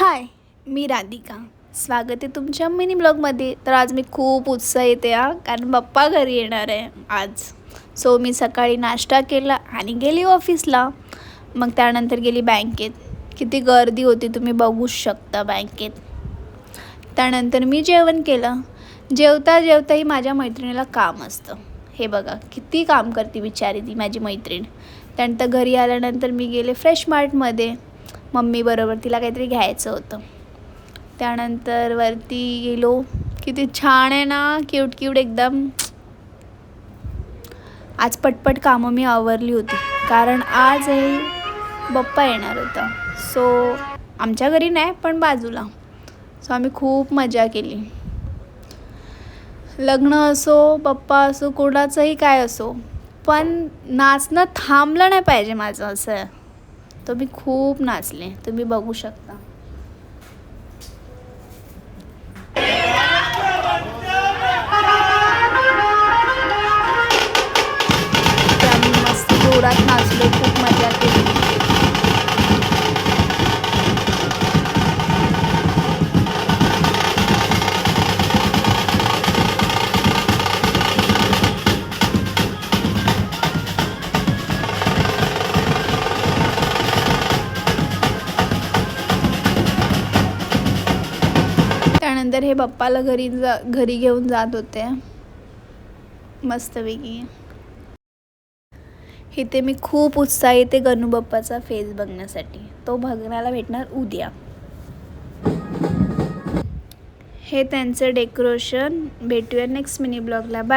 हाय, मी राधिका. स्वागत आहे तुमच्या मिनी ब्लॉगमध्ये. तर आज मी खूप उत्साह येते कारण पप्पा घरी येणार आहे आज. सो मी सकाळी नाश्ता केला आणि गेली ऑफिसला. मग त्यानंतर गेली बँकेत. किती गर्दी होती तुम्ही बघू शकता बँकेत. त्यानंतर मी जेवण केलं. जेवता जेवताही माझ्या मैत्रिणीला काम असतं. हे बघा किती काम करते बिचारी ती माझी मैत्रीण. त्यानंतर घरी आल्यानंतर मी गेले फ्रेश मार्टमध्ये मम्मीबरोबर, तिला काहीतरी घ्यायचं होतं. त्यानंतर वरती गेलो. किती छान आहे ना, क्यूट क्यूट एकदम. आज पटपट कामं मी आवरली होती कारण आज बाप्पा येणार होता. सो आमच्या घरी नाही पण बाजूला. सो आम्ही खूप मजा केली. लग्न असो, बाप्पा असो, कोणाचंही काय असो, पण नाचणं थांबलं नाही पाहिजे माझं असं. तो मी खूप नाचले, तुम्ही बघू शकता. आम्ही मस्त जोरात नाचलो, खूप मजा केली. त्यानंतर हे बाप्पाला घरी घेऊन जात होते मस्तपैकी. इथे मी खूप उत्साह येते गणू बाप्पाचा फेस बघण्यासाठी. तो बघण्याला भेटणार उद्या. हे त्यांचं डेकोरेशन. भेटूया नेक्स्ट मिनी ब्लॉगला. बाय.